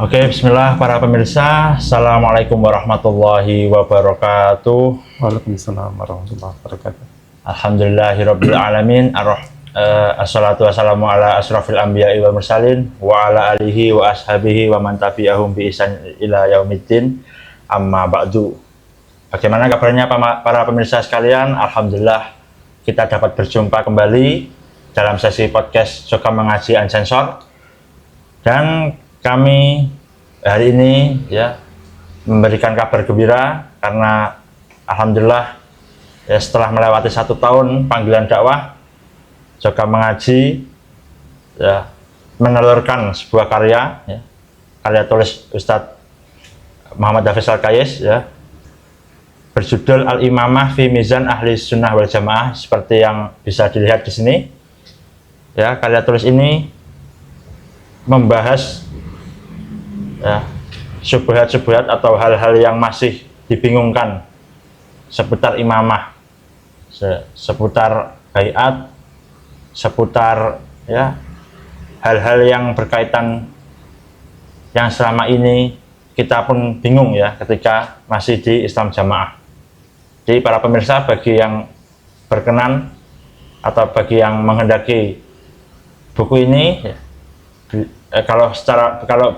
Oke, bismillah para pemirsa. Assalamualaikum warahmatullahi wabarakatuh. Waalaikumsalam warahmatullahi wabarakatuh. Alhamdulillahirabbil alamin. Assalatu wassalamu ala asrofil anbiya'i wal mursalin wa ala alihi wa ashabihi wa man tabi'ahum bi ihsan ila yaumiddin. Amma ba'du. Bagaimana kabarnya para pemirsa sekalian? Alhamdulillah kita dapat berjumpa kembali dalam sesi podcast Joka Mengaji Unsensor. Dan kami hari ini memberikan kabar gembira karena alhamdulillah setelah melewati 1 tahun panggilan dakwah, Joka Mengaji menelurkan sebuah karya tulis Ustadz Muhammad Hafiz Al-Qais berjudul Al-Imamah fi Mizan Ahli Sunnah wal Jamaah, seperti yang bisa dilihat di sini. Karya tulis ini membahas syubhat-syubhat atau hal-hal yang masih dibingungkan seputar imamah, seputar baiat, seputar hal-hal yang berkaitan yang selama ini kita pun bingung ketika masih di Islam Jamaah. Jadi para pemirsa, bagi yang berkenan atau bagi yang menghendaki buku ini, kalau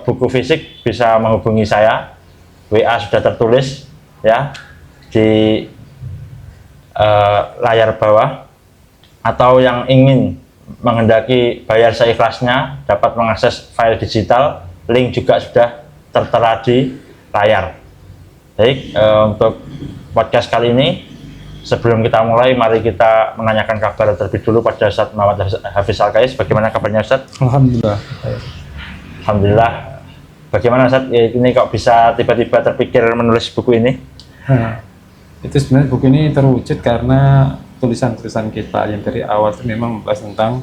buku fisik bisa menghubungi saya, WA sudah tertulis di layar bawah, atau yang ingin menghendaki bayar seikhlasnya dapat mengakses file digital, link juga sudah tertera di layar. Baik, untuk podcast kali ini, sebelum kita mulai, mari kita menanyakan kabar terlebih dulu pada Ustadz Muhammad Hafiz Al-Qais. Bagaimana kabarnya Ustadz? Alhamdulillah. Alhamdulillah. Bagaimana Ustadz, ini kok bisa tiba-tiba terpikir menulis buku ini? Itu sebenarnya buku ini terwujud karena tulisan-tulisan kita yang dari awal itu memang membahas tentang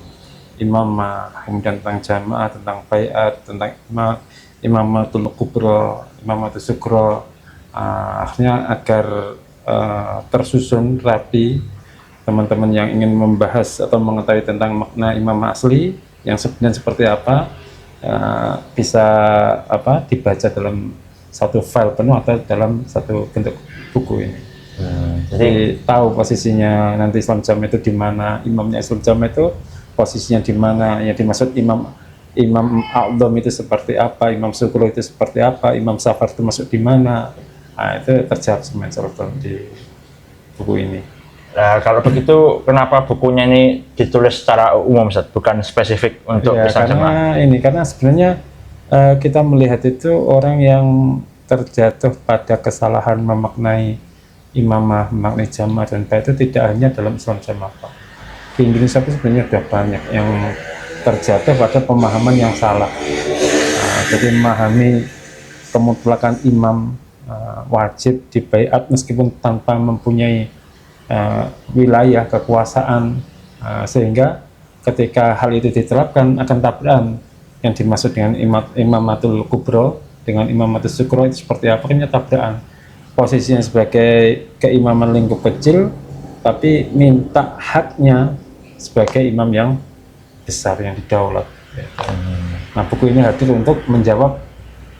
imamah, kemudian tentang jamaah, tentang baiat, tentang imamatul kubra, imamatul sugro. Akhirnya agar tersusun rapi, teman-teman yang ingin membahas atau mengetahui tentang makna imamah asli yang sebenarnya seperti apa, bisa dibaca dalam satu file penuh atau dalam satu bentuk buku ini. Jadi tahu posisinya nanti Islam Jamaah itu di mana, imamnya Islam Jamaah itu posisinya di mana, yang dimaksud Imam A'dham itu seperti apa, Imam Sugro itu seperti apa, Imam Safar itu masuk di mana. Itu terjawab semuanya di buku ini. Nah, kalau begitu kenapa bukunya ini ditulis secara umum, Ustadz, bukan spesifik untuk Islam Jamaah? Karena sebenarnya kita melihat itu orang yang terjatuh pada kesalahan memaknai imamah, memaknai jamaah dan baiat itu tidak hanya dalam Islam Jamaah. Di Indonesia itu sebenarnya sudah banyak yang terjatuh pada pemahaman yang salah. Jadi memahami kemutlakan imam wajib di baiat meskipun tanpa mempunyai wilayah kekuasaan, sehingga ketika hal itu diterapkan akan tabrakan yang dimaksud dengan imamatul kubro dengan imamatul sugro itu seperti apa, akhirnya tabrakan. Posisinya sebagai keimaman lingkup kecil tapi minta haknya sebagai imam yang besar, yang didaulat. Nah, buku ini hadir untuk menjawab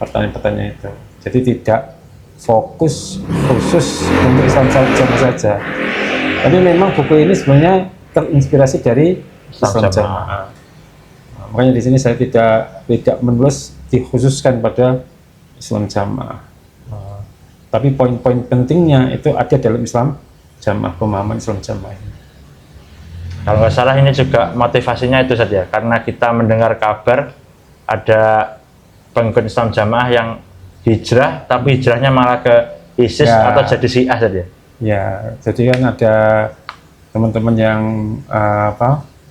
pertanyaan-pertanyaan itu. Jadi tidak fokus khusus untuk Islam Jamaah saja. Tapi memang buku ini sebenarnya terinspirasi dari Islam Jamaah. Makanya di sini saya tidak menulis dikhususkan pada Islam Jamaah. Tapi poin-poin pentingnya itu ada dalam Islam Jamaah, pemahaman Islam Jamaah ini. Kalau nggak salah ini juga motivasinya itu saja, karena kita mendengar kabar ada pengikut Islam Jamaah yang hijrah, tapi hijrahnya malah ke ISIS atau jadi Syiah saja. Ya, jadi kan ada teman-teman yang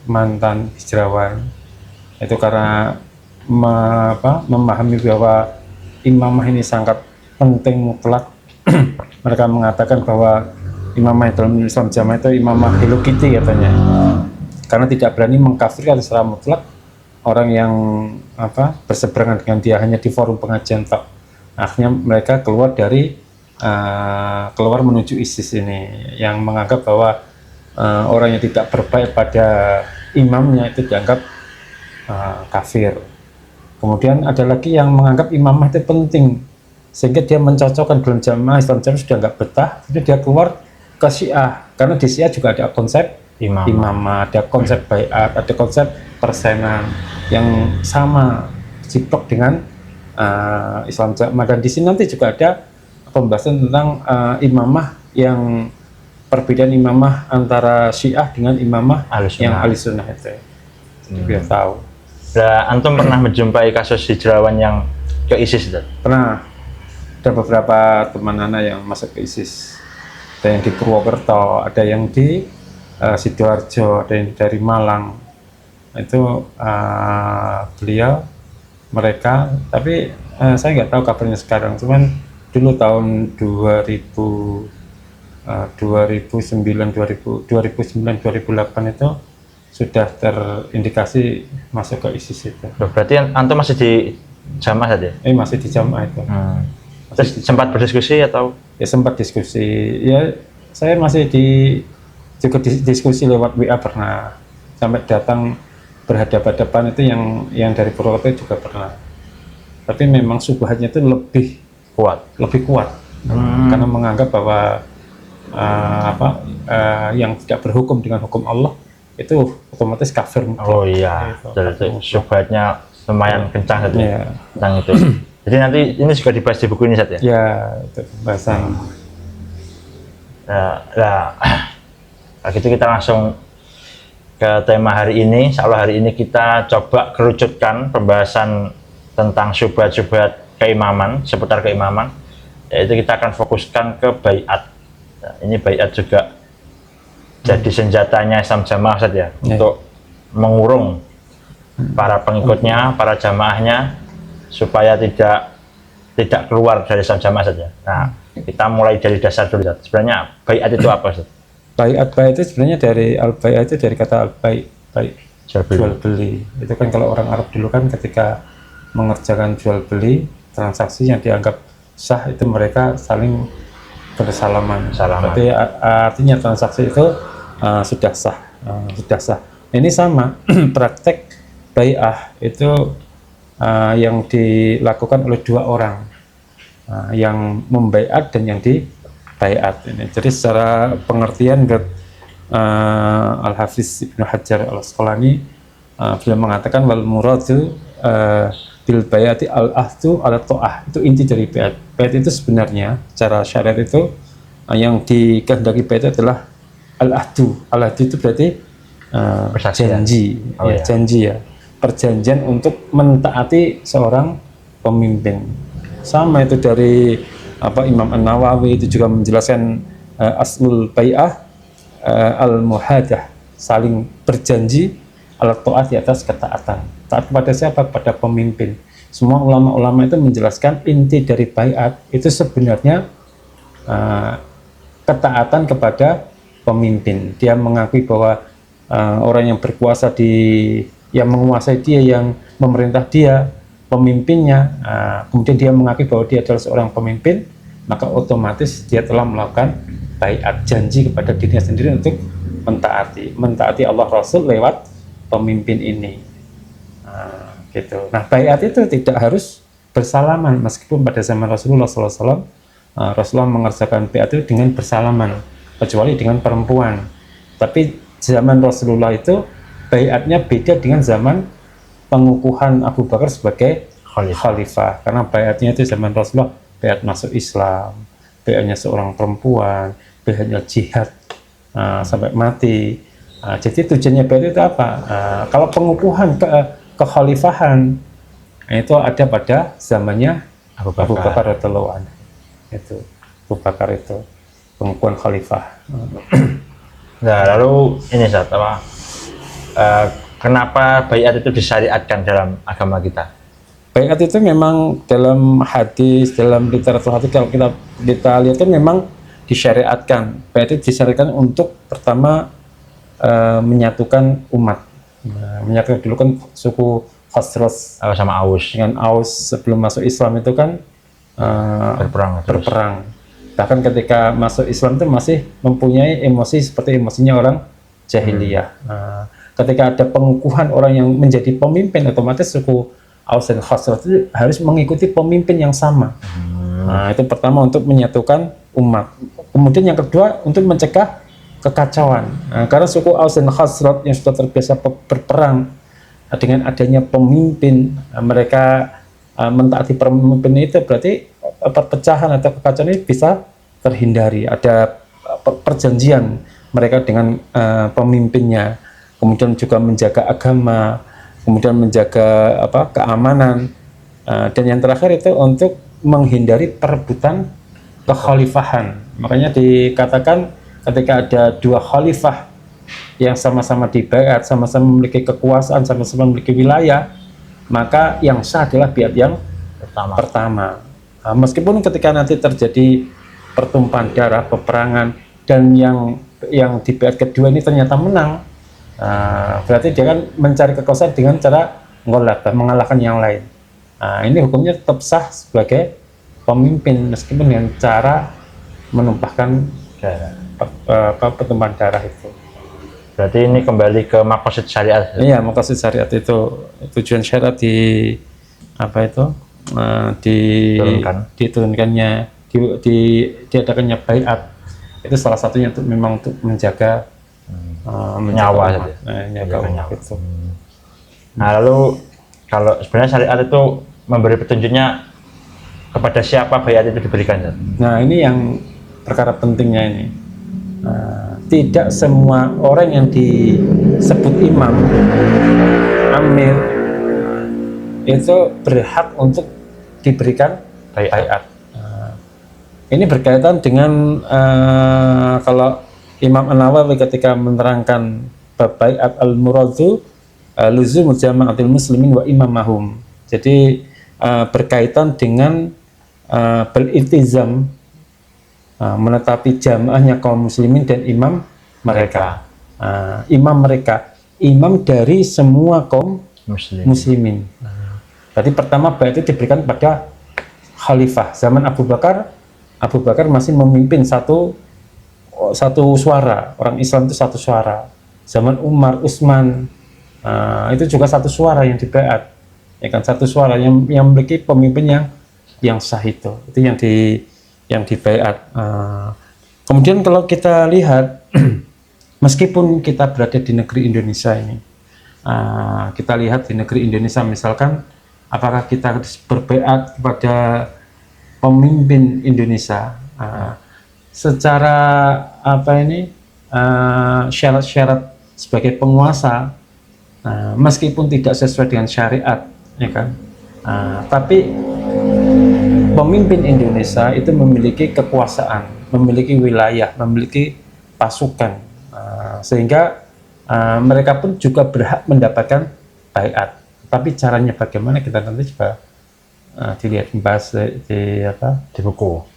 mantan hijrawan itu karena memahami bahwa imamah ini sangat penting mutlak. Mereka mengatakan bahwa imamah dalam Islam Jamaah itu imamah Hello Kitty katanya, karena tidak berani mengkafirkan secara mutlak orang yang berseberangan dengan dia hanya di forum pengajian tak. Akhirnya mereka keluar menuju ISIS ini, yang menganggap bahwa orang yang tidak berbaik pada imamnya itu dianggap kafir. Kemudian ada lagi yang menganggap imamah itu penting, sehingga dia mencocokkan dalam jamaah Islam jamaah sudah nggak betah, jadi dia keluar ke Syiah, karena di Syiah juga ada konsep imamah, ada konsep baiat, ada konsep persenan yang sama ciplok dengan Islam jamaah. Dan di sini nanti juga ada pembahasan tentang imamah, yang perbedaan imamah antara Syiah dengan imamah yang ahli sunnah itu. Jadi biar tahu. Nah, antum pernah menjumpai kasus hijrawan yang ke ISIS itu? Pernah. Ada beberapa teman anak yang masuk ke ISIS. Ada yang di Purwokerto, ada yang di Sidoarjo, ada yang dari Malang. Itu mereka, tapi saya nggak tahu kabarnya sekarang. Cuman dulu tahun 2009, 2008 itu sudah terindikasi masuk ke ISIS itu. Berarti antum masih di jamaah saja? Masih di jamaah itu. Terus sempat berdiskusi atau? Ya sempat diskusi. Ya saya masih juga diskusi lewat WA pernah. Sampai datang berhadapan-hadapan itu yang dari Purwokerto juga pernah. Tapi memang subhatnya itu lebih kuat. Karena menganggap bahwa yang tidak berhukum dengan hukum Allah itu otomatis kafir. Oh iya, itu subhatnya lumayan kencang saja tentang itu. Jadi nanti ini juga dibahas di buku ini saja. Ya, itu pembahasan. Nah, gitu kita langsung ke tema hari ini. Insya Allah hari ini kita coba kerucutkan pembahasan tentang syubhat-syubhat keimaman, seputar keimaman. Yaitu kita akan fokuskan ke baiat. Nah, ini baiat juga jadi senjatanya Islam jamaah saja untuk mengurung para pengikutnya, para jamaahnya supaya tidak keluar dari Islam jamaah saja. Nah, kita mulai dari dasar dulu. Sebenarnya baiat itu apa, Ustaz? Baiat itu sebenarnya dari al-baiat itu dari kata al-bai, jual beli. Itu kan kalau orang Arab dulu kan ketika mengerjakan jual beli, transaksi yang dianggap sah itu mereka saling bersalaman. Berarti artinya transaksi itu sudah sah. Ini sama praktek bai'ah itu yang dilakukan oleh dua orang, yang membaiat dan yang dibaiat. Jadi secara pengertian Al-Hafiz Ibnu Hajar Al-Asqalani beliau mengatakan wal muradu bil baiati al-ahdu ala ta'ah. Itu inti dari baiat. Baiat itu sebenarnya secara syariat itu yang dikehendaki baiat adalah al-ahdu. Al-ahdu itu berarti janji, janji ya, perjanjian untuk mentaati seorang pemimpin. Sama itu dari Imam An-Nawawi itu juga menjelaskan aslul bai'ah al-muhadah, saling berjanji ala ta'at di atas ketaatan. Taat kepada siapa? Pada pemimpin. Semua ulama-ulama itu menjelaskan inti dari bai'at itu sebenarnya ketaatan kepada pemimpin. Dia mengakui bahwa orang yang berkuasa yang menguasai dia, yang memerintah dia, pemimpinnya, kemudian dia mengakui bahwa dia adalah seorang pemimpin, maka otomatis dia telah melakukan baiat, janji kepada dirinya sendiri untuk mentaati Allah Rasul lewat pemimpin ini. Gitu. Nah, baiat itu tidak harus bersalaman, meskipun pada zaman Rasulullah SAW, Rasulullah mengerjakan baiat itu dengan bersalaman, kecuali dengan perempuan. Tapi zaman Rasulullah itu baiatnya beda dengan zaman pengukuhan Abu Bakar sebagai khalifah. Karena baiatnya itu zaman Rasulullah baiat masuk Islam, baiatnya seorang perempuan, baiatnya jihad sampai mati. Jadi tujuannya baiat itu apa? Kalau pengukuhan kekhalifahan itu ada pada zamannya Abu Bakar radhiyallahu anhu. Itu Abu Bakar itu pengukuhan khalifah. Nah, lalu ini Ustaz, kenapa baiat itu disyariatkan dalam agama kita? Baiat itu memang dalam hadis, dalam literatur hadis kalau kita lihat itu memang disyariatkan. Baiat itu disyariatkan untuk pertama menyatukan umat. Menyatukan dulu kan suku Khazraj sama Aus. Dengan Aus sebelum masuk Islam itu kan berperang. Bahkan ketika masuk Islam itu masih mempunyai emosi seperti emosinya orang jahiliyah. Ketika ada pengukuhan orang yang menjadi pemimpin, otomatis suku Aus dan Khazraj itu harus mengikuti pemimpin yang sama. Nah, itu pertama untuk menyatukan umat. Kemudian yang kedua untuk mencegah kekacauan. Nah, karena suku Aus dan Khazraj yang sudah terbiasa berperang, dengan adanya pemimpin, mereka mentaati pemimpin itu, berarti perpecahan atau kekacauan ini bisa terhindari. Ada perjanjian mereka dengan pemimpinnya, kemudian juga menjaga agama, kemudian menjaga keamanan, dan yang terakhir itu untuk menghindari perebutan kekhalifahan. Makanya dikatakan ketika ada dua khalifah yang sama-sama dibaiat, sama-sama memiliki kekuasaan, sama-sama memiliki wilayah, maka yang sah adalah pihak yang pertama. Nah, meskipun ketika nanti terjadi pertumpahan darah, peperangan, dan yang di pihak kedua ini ternyata menang, berarti dia kan mencari kekuasaan dengan cara mengalahkan yang lain. Nah, ini hukumnya tetap sah sebagai pemimpin meskipun dengan cara menumpahkan pertumpahan darah itu. Berarti ini kembali ke maqasid syariat. Iya, maqasid syariat itu tujuan syariat diturunkannya, diadakannya baiat. Itu salah satunya untuk memang untuk menjaga nyawa itu. Nah, lalu kalau sebenarnya syariat itu memberi petunjuknya kepada siapa baiat itu diberikan. Nah, ini yang perkara pentingnya ini. Tidak semua orang yang disebut imam, amir, itu berhak untuk diberikan baiat. Ini berkaitan dengan kalau Imam An-Nawawi ketika menerangkan bab baiat al-muradu luzum jama'atil muslimin wa imamahum. Jadi berkaitan dengan beriltizam, menetapi jamaahnya kaum muslimin dan imam mereka. Imam dari semua kaum muslimin. Berarti pertama baiat itu diberikan pada khalifah. Zaman Abu Bakar masih memimpin satu suara, orang Islam itu satu suara. Zaman Umar, Utsman, itu juga satu suara yang dibaiat, ya kan, satu suara yang memiliki pemimpin yang sah itu yang dibaiat. Kemudian kalau kita lihat, meskipun kita berada di negeri Indonesia ini, kita lihat di negeri Indonesia misalkan, apakah kita berbaiat kepada pemimpin Indonesia secara syarat-syarat sebagai penguasa, meskipun tidak sesuai dengan syariat, ya kan, tapi pemimpin Indonesia itu memiliki kekuasaan, memiliki wilayah, memiliki pasukan, sehingga mereka pun juga berhak mendapatkan baiat. Tapi caranya bagaimana kita nanti juga dilihat, membahas di buku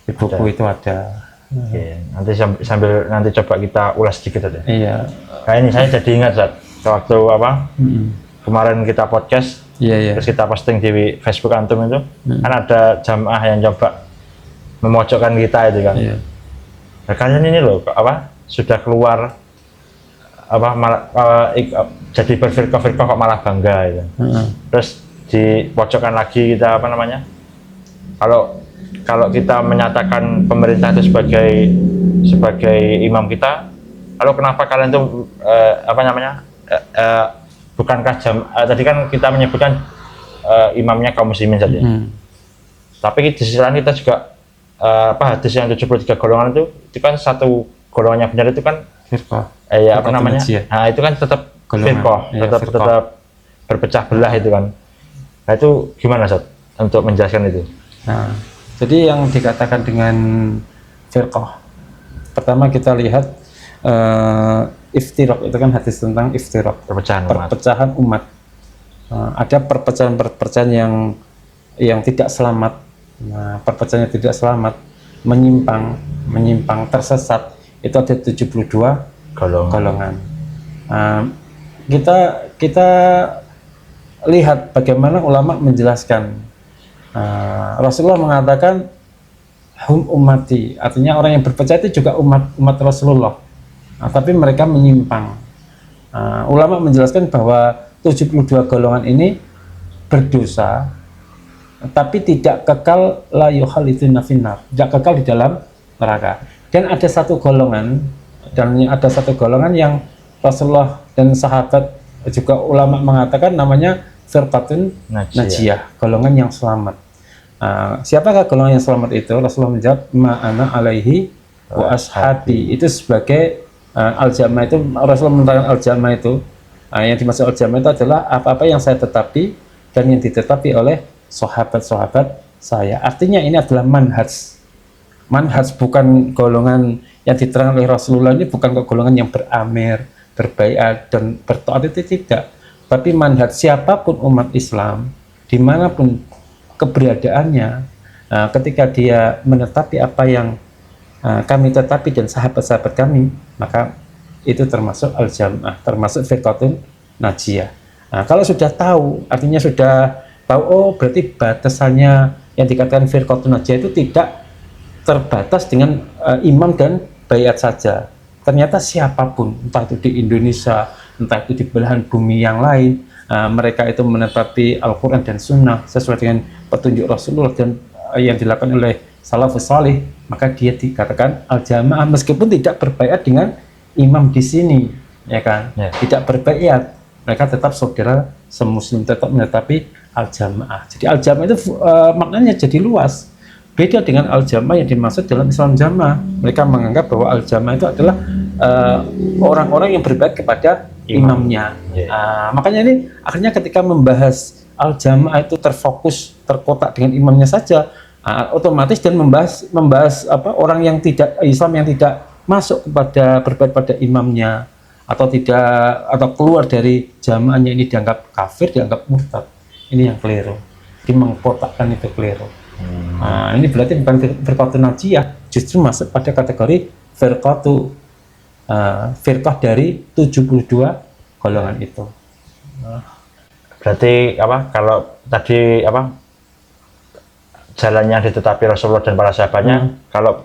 itu ada. Oke, nanti sambil nanti coba kita ulas sedikit aja. Iya. Kayak ini saya jadi ingat waktu kemarin kita podcast. Iya. Terus kita posting di Facebook Antum itu, kan ada jamaah yang coba memojokkan kita itu kan. Iya. Nah, kalian ini loh, sudah keluar jadi berfirqah kok malah bangga gitu. Terus dipojokkan lagi kita kalau kita menyatakan pemerintah itu sebagai imam kita, lalu kenapa kalian tuh bukankah tadi kan kita menyebutkan imamnya kaum muslimin saja. Tapi di sisi lain kita juga hadis yang 73 golongan itu kan satu golongannya benar itu kan firqah. Nah, itu kan tetap firqah, tetap berpecah belah itu kan. Nah, itu gimana untuk menjelaskan itu? Nah, jadi yang dikatakan dengan firqah, pertama kita lihat iftiraq, itu kan hadis tentang iftiraq, perpecahan umat. Ada perpecahan yang tidak selamat. Nah, perpecahan yang tidak selamat, menyimpang, tersesat, itu ada 72 golongan. Kita lihat bagaimana ulama menjelaskan. Rasulullah mengatakan hum ummati, artinya orang yang berpecah itu juga umat Rasulullah. Tapi mereka menyimpang. Ulama menjelaskan bahwa 72 golongan ini berdosa, tapi tidak kekal la yukhalliduna finnar, tidak kekal di dalam neraka. Dan ada satu golongan, yang Rasulullah dan sahabat juga ulama mengatakan namanya firqatun najiyah, golongan yang selamat. Siapakah golongan yang selamat itu? Rasulullah menjawab, ma'ana alaihi wa ashabi. Itu sebagai al-jamaah itu, Rasulullah menerangkan al-jamaah itu, yang dimaksud al-jamaah itu adalah apa-apa yang saya tetapi dan yang ditetapi oleh sahabat-sahabat saya. Artinya ini adalah manhaj, bukan golongan yang diterangkan oleh Rasulullah ini, bukan golongan yang beramir, berbaiat dan bertaat, itu tidak. Tapi manhaj siapapun umat Islam, dimanapun keberadaannya, ketika dia menetapi apa yang kami tetapi dan sahabat-sahabat kami, maka itu termasuk al-jamaah, termasuk firqatun najiyah. Kalau sudah tahu, artinya sudah tahu, oh berarti batasannya yang dikatakan firqatun najiyah itu tidak terbatas dengan imam dan baiat saja. Ternyata siapapun, entah itu di Indonesia, entah itu di belahan bumi yang lain, mereka itu menetapi Al-Quran dan Sunnah sesuai dengan petunjuk Rasulullah dan yang dilakukan oleh salafus salih, maka dia dikatakan al-jamaah meskipun tidak berbaiat dengan imam di sini, ya kan? Ya. Tidak berbaiat, mereka tetap saudara semuslim, tetap menetapi al-jamaah. Jadi al-jamaah itu maknanya jadi luas. Beda dengan al-jamaah yang dimaksud dalam Islam jamaah. Mereka menganggap bahwa al-jamaah itu adalah orang-orang yang berbaiat kepada imamnya. Makanya ini akhirnya ketika membahas al-jamaah itu terfokus, terkotak dengan imamnya saja, otomatis, dan membahas orang yang tidak Islam yang tidak masuk kepada berbaiat pada imamnya atau keluar dari jamaahnya, ini dianggap kafir, dianggap murtad. Ini yang keliru. Jadi mengkotakkan itu keliru. Ini berarti bukan firqatun najiyah, justru masuk pada kategori firqah dari 72 golongan itu. Berarti kalau tadi jalan yang ditetapi Rasulullah dan para sahabatnya, kalau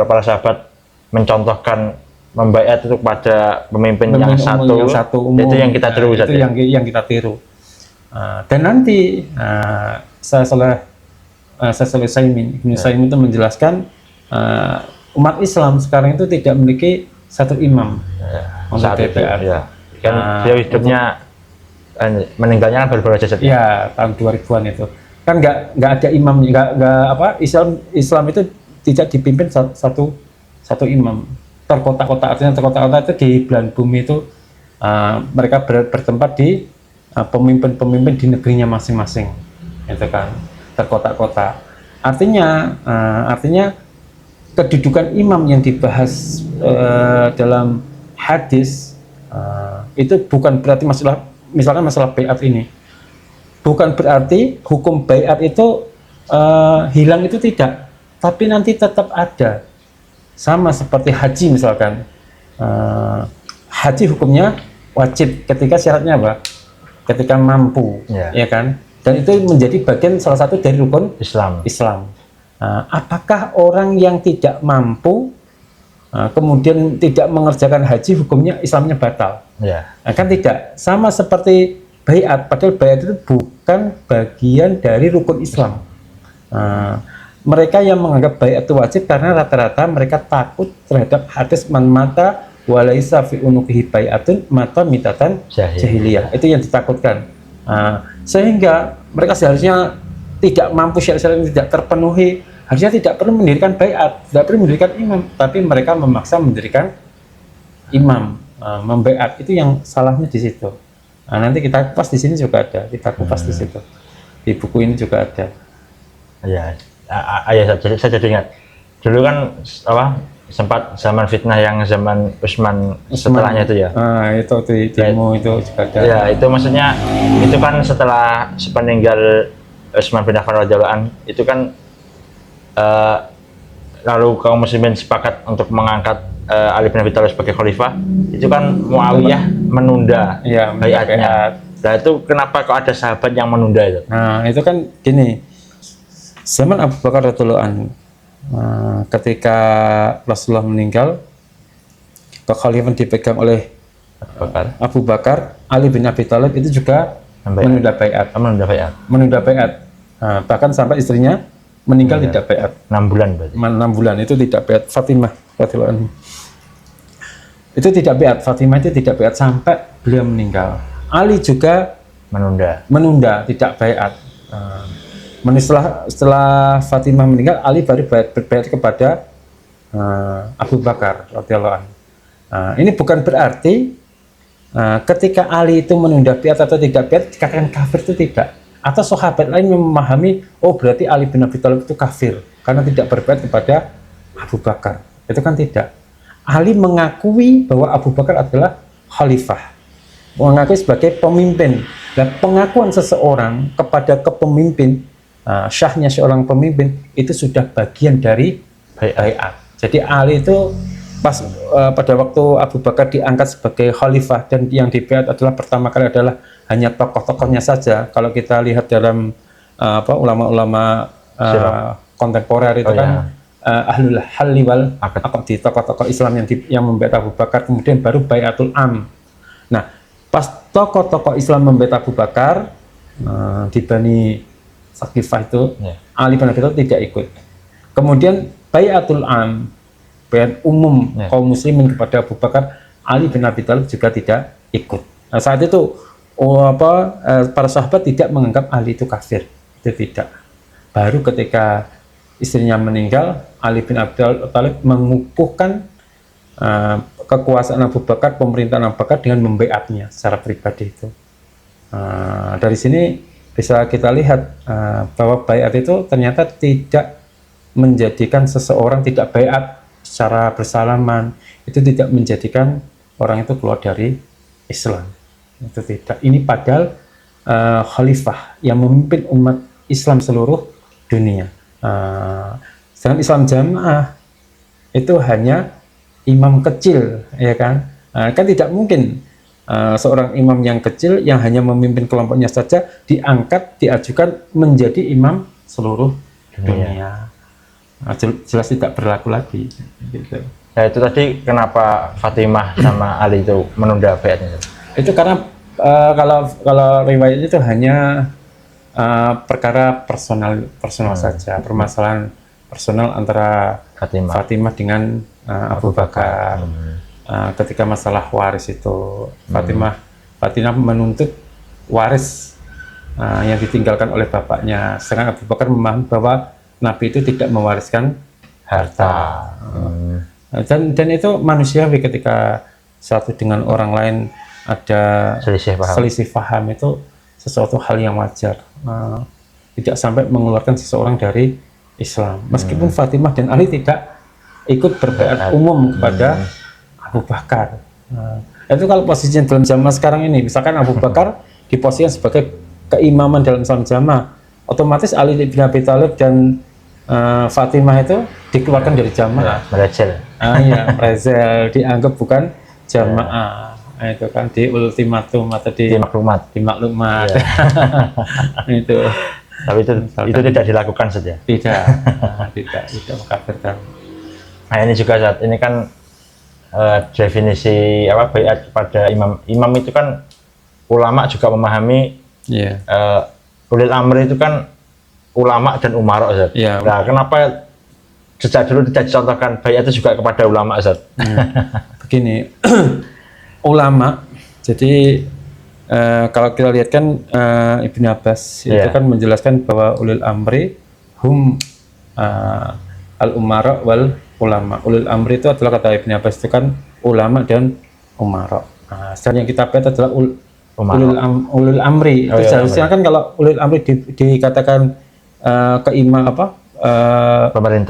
para sahabat mencontohkan membaiat itu kepada pemimpin yang satu umum, itu yang kita tiru. Itu yang kita tiru. Dan nanti Ibnu Saimin itu menjelaskan umat Islam sekarang itu tidak memiliki satu imam untuk DPR. Ya. Kan dia hidupnya meninggalnya kan baru-baru aja. Ya, tahun 2000-an itu. Kan nggak ada imamnya, Islam itu tidak dipimpin satu imam. Terkotak-kotak, artinya terkotak-kotak itu di belahan bumi itu mereka bertempat di pemimpin-pemimpin di negerinya masing-masing, itu kan. Terkotak-kotak. Artinya kedudukan imam yang dibahas dalam hadis itu bukan berarti misalkan masalah baiat ini, bukan berarti hukum baiat itu hilang, itu tidak, tapi nanti tetap ada. Sama seperti haji misalkan, haji hukumnya wajib ketika syaratnya apa? Ketika mampu, ya kan? Dan itu menjadi bagian salah satu dari rukun Islam. Apakah orang yang tidak mampu kemudian tidak mengerjakan haji, hukumnya Islamnya batal? Kan tidak. Sama seperti baiat, padahal baiat itu bukan bagian dari rukun Islam. Mereka yang menganggap baiat itu wajib karena rata-rata mereka takut terhadap hadis man mata walaisa fi unuqihi baiatun mata mitatan jahiliyah. Itu yang ditakutkan. Sehingga mereka seharusnya tidak mampu, syarat-syarat yang tidak terpenuhi, harusnya tidak perlu mendirikan baiat, tidak perlu mendirikan imam, tapi mereka memaksa mendirikan imam, membaiat. Itu yang salahnya di situ. Nanti kita kupas di sini juga ada, kita kupas di situ, di buku ini juga ada. Ya, saya jadi ingat dulu kan sempat zaman fitnah yang zaman Utsman setelahnya itu ya. Itu di Timo itu juga ada. Ya, itu maksudnya itu kan setelah sepeninggal Utsman bin Affan radhiyallahu an, itu kan lalu kaum muslimin sepakat untuk mengangkat Ali bin Abi Thalib sebagai khalifah. Itu kan Muawiyah menunda baiatnya. Nah, itu kenapa kok ada sahabat yang menunda itu? Nah, itu kan gini. Zaman Abu Bakar radhiyallahu anhu, ketika Rasulullah meninggal, kekhalifahan dipegang oleh Abu Bakar, Ali bin Abi Thalib itu juga menunda baiat. Menunda baiat. Menunda baiat. Nah, bahkan sampai istrinya meninggal tidak baiat. 6 bulan berarti. 6 bulan itu tidak baiat. Fatimah radhiyallahu anha. Itu tidak baiat. Fatimah itu tidak baiat sampai beliau meninggal. Ali juga menunda tidak baiat. Setelah Fatimah meninggal, Ali baru baiat kepada Abu Bakar radhiyallahu anhu. Ini bukan berarti ketika Ali itu menunda baiat atau tidak baiat dikatakan kafir, itu tidak. Atau sahabat lain memahami, oh berarti Ali bin Abi Thalib itu kafir karena tidak berbaiat kepada Abu Bakar. Itu kan tidak. Ali mengakui bahwa Abu Bakar adalah khalifah, mengakui sebagai pemimpin. Dan pengakuan seseorang kepada kepemimpin, syahnya seorang pemimpin, itu sudah bagian dari baiat. Jadi Ali itu pada waktu Abu Bakar diangkat sebagai khalifah dan yang dibaiat adalah pertama kali adalah hanya tokoh-tokohnya saja. Kalau kita lihat dalam ulama-ulama kontemporer itu kan ahlul halli wal aqdi, tokoh-tokoh Islam yang membaiat Abu Bakar, kemudian baru baiatul am. Nah, pas tokoh-tokoh Islam membaiat Abu Bakar di Bani Saqifah itu, Ali bin Abi Thalib tidak ikut. Kemudian baiatul am, baiat umum kaum muslimin kepada Abu Bakar, Ali bin Abi Thalib juga tidak ikut. Nah, saat itu para sahabat tidak menganggap Ali itu kafir, itu tidak. Baru ketika istrinya meninggal, Ali bin Abi Thalib mengukuhkan kekuasaan Abu Bakar, pemerintahan Abu Bakar dengan membaiatnya secara pribadi itu. Dari sini bisa kita lihat bahwa baiat itu ternyata tidak menjadikan seseorang tidak baiat secara bersalaman, itu tidak menjadikan orang itu keluar dari Islam. Itu tidak. Ini padahal khalifah yang memimpin umat Islam seluruh dunia. Sedangkan Islam jamaah itu hanya imam kecil, ya kan? Kan tidak mungkin seorang imam yang kecil yang hanya memimpin kelompoknya saja diajukan menjadi imam seluruh dunia. Jelas tidak berlaku lagi. Gitu. Nah, itu tadi kenapa Fatimah sama Ali itu menunda baiatnya? Itu karena kalau riwayat itu hanya perkara personal saja, permasalahan personal antara Fatimah dengan Abu Bakar. Ketika masalah waris itu, Fatimah menuntut waris yang ditinggalkan oleh bapaknya, sedangkan Abu Bakar memahami bahwa Nabi itu tidak mewariskan harta. Dan itu manusiawi ketika satu dengan orang lain ada selisih paham, itu sesuatu hal yang wajar. Tidak sampai mengeluarkan seseorang dari Islam. Meskipun Fatimah dan Ali tidak ikut berbaiat umum kepada Abu Bakar. Itu kalau posisinya dalam zaman sekarang ini, misalkan Abu Bakar diposisikan sebagai keimaman dalam Islam jamaah, otomatis Ali bin Abi Thalib dan Fatimah itu dikeluarkan dari jamaah. Merezel, dianggap bukan jamaah. Itu kan di ultimatum atau di maklumat. Itu. Tapi itu tidak dilakukan saja. Tidak mengkafirkan. Nah, ini juga saat ini kan definisi baiat kepada imam itu kan ulama juga memahami ulil amri itu kan ulama dan umara, Ustaz. Nah, kenapa sejak dulu tidak dicontohkan baiat itu juga kepada ulama, Ustaz? Begini, ulama, jadi kalau kita lihat kan Ibn Abbas itu kan menjelaskan bahwa ulil amri hum al-umara wal ulama. Ulil amri itu adalah, kata Ibn Abbas itu kan ulama dan umara. Sedangkan yang kita baiat adalah ulil amri. Itu seharusnya kan kalau ulil amri dikatakan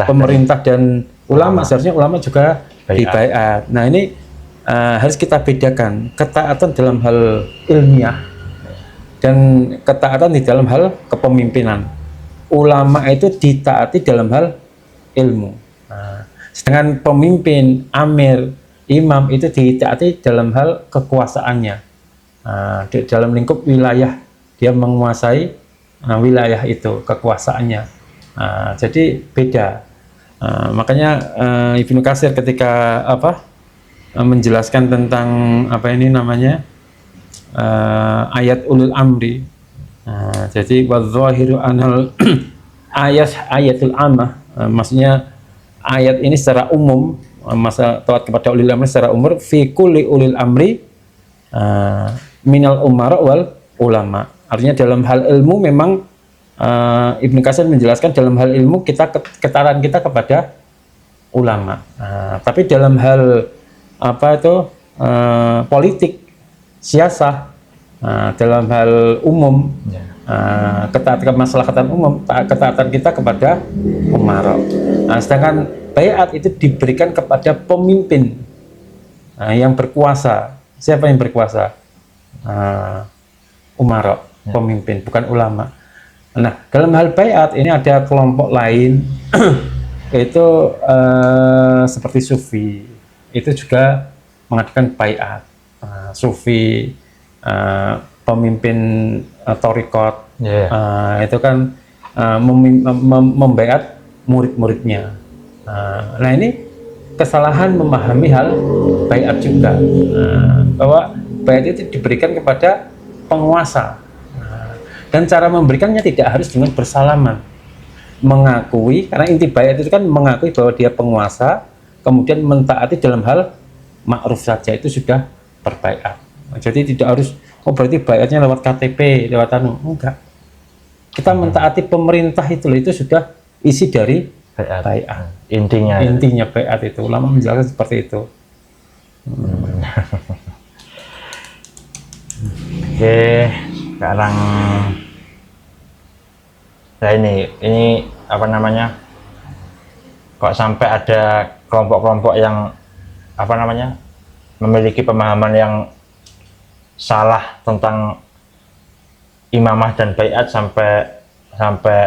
pemerintah dan ulama, seharusnya ulama juga dibaiat. Nah, ini harus kita bedakan ketaatan dalam hal ilmiah dan ketaatan di dalam hal kepemimpinan. Ulama itu ditaati dalam hal ilmu, sedangkan pemimpin, amir, imam itu ditaati dalam hal kekuasaannya. Dalam lingkup wilayah dia menguasai wilayah itu, kekuasaannya. Jadi beda. Makanya Ibnu Katsir ketika menjelaskan tentang ayat ulul amri. Jadi wadzahiru anal ayatul amah, maksudnya ayat ini secara umum, masa taat kepada ulil amri secara umum, fi kulli ulil amri minal umara wal ulama. Artinya dalam hal ilmu memang Ibnu Katsir menjelaskan dalam hal ilmu ketaatan kita kepada ulama. Tapi dalam hal politik, siasah, dalam hal umum, kemaslahatan umum, ketaatan kita kepada umara. Sedangkan baiat itu diberikan kepada pemimpin yang berkuasa. Siapa yang berkuasa? Umara, pemimpin, bukan ulama. Nah, dalam hal baiat ini ada kelompok lain itu seperti sufi, itu juga mengadakan baiat. Sufi, pemimpin torikot, itu kan membaiat murid-muridnya. Nah, ini kesalahan memahami hal baiat juga, bahwa baiat itu diberikan kepada penguasa, dan cara memberikannya tidak harus dengan bersalaman, mengakui, karena inti baiat itu kan mengakui bahwa dia penguasa, kemudian mentaati dalam hal ma'ruf saja itu sudah berbaiat. Jadi tidak harus berarti baiatnya lewat KTP, lewat enggak. Kita mentaati pemerintah itu sudah isi dari baiat. Intinya baiat itu, ulama menjelaskan seperti itu. Oke, sekarang nah ini apa namanya, kok sampai ada kelompok-kelompok yang apa namanya memiliki pemahaman yang salah tentang imamah dan baiat sampai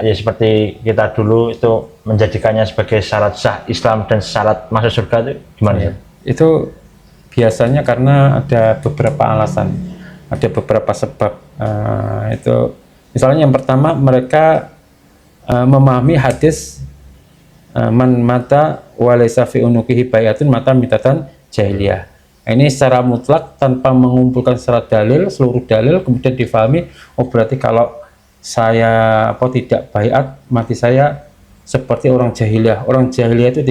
ya seperti kita dulu itu menjadikannya sebagai syarat sah Islam dan syarat masuk surga, itu gimana sih? Itu biasanya karena ada beberapa alasan, ada beberapa sebab. Itu misalnya yang pertama, mereka memahami hadis man mata walaysa fi unuqihi bai'atun mata mitatan jahiliyah. Ini secara mutlak tanpa mengumpulkan secara dalil, seluruh dalil, kemudian difahami, oh berarti kalau saya tidak baiat, mati saya seperti orang jahiliyah. Orang jahiliyah itu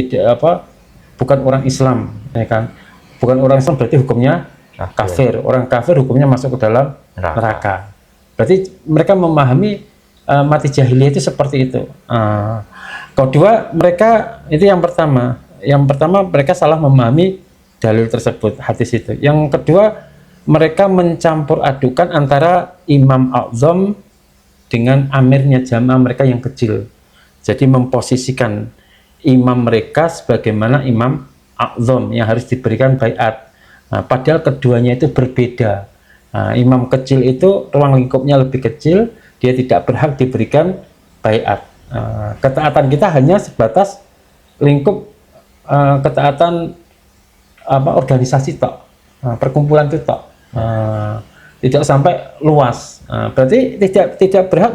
bukan orang Islam, ya kan? Bukan orang Islam berarti hukumnya kafir. Orang kafir hukumnya masuk ke dalam neraka. Berarti mereka memahami mati jahiliyah itu seperti itu. Kedua, mereka itu yang pertama. Yang pertama, mereka salah memahami dalil tersebut, hadis itu. Yang kedua, mereka mencampur adukan antara imam a'zam dengan amirnya jamaah mereka yang kecil. Jadi memposisikan imam mereka sebagaimana imam a'zam yang harus diberikan baiat. Padahal keduanya itu berbeda. Imam kecil itu ruang lingkupnya lebih kecil, dia tidak berhak diberikan baiat. Ketaatan kita hanya sebatas lingkup ketaatan organisasi tok, perkumpulan itu tok, tidak sampai luas. Berarti tidak berhak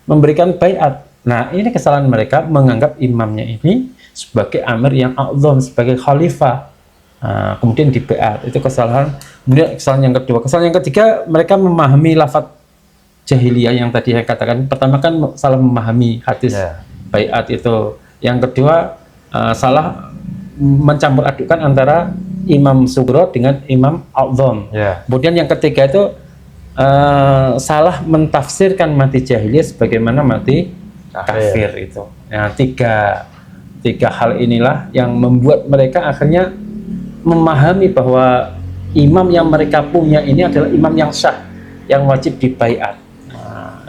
memberikan baiat. Nah, ini kesalahan mereka menganggap imamnya ini sebagai amir yang a'zam, sebagai khalifah, kemudian di baiat. Itu kesalahan. Kemudian kesalahan yang kedua, kesalahan yang ketiga, mereka memahami lafaz jahiliyah yang tadi saya katakan. Pertama kan salah memahami hadis baiat itu. Yang kedua salah mencampur adukan antara imam sugro dengan imam a'zam. Kemudian yang ketiga itu salah mentafsirkan mati jahiliyah sebagaimana mati kafir itu. Nah, tiga hal inilah yang membuat mereka akhirnya memahami bahwa imam yang mereka punya ini adalah imam yang sah, yang wajib dibaiat.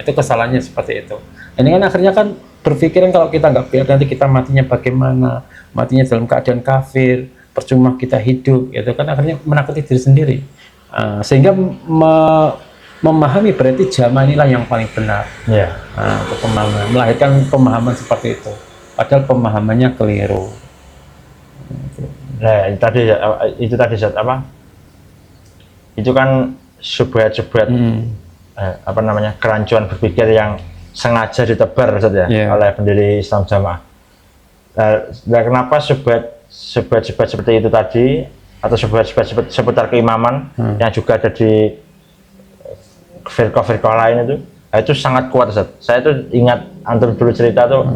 Itu kesalahannya seperti itu. Ini kan akhirnya kan berpikiran kalau kita nggak baiat nanti kita matinya bagaimana, matinya dalam keadaan kafir, percuma kita hidup, itu kan akhirnya menakuti diri sendiri. Sehingga memahami berarti jamaah inilah yang paling benar. Untuk pemahaman, melahirkan pemahaman seperti itu. Padahal pemahamannya keliru. Nah, itu tadi Zat, apa? Itu kan subhat-subhat kerancuan berpikir yang sengaja ditebar Zat, oleh pendiri Islam Jamaah. Nah, kenapa subhat seperti itu tadi, atau subhat seputar keimaman yang juga ada di firqah-firqah lain itu sangat kuat Ustaz. Saya tuh ingat antum dulu cerita tuh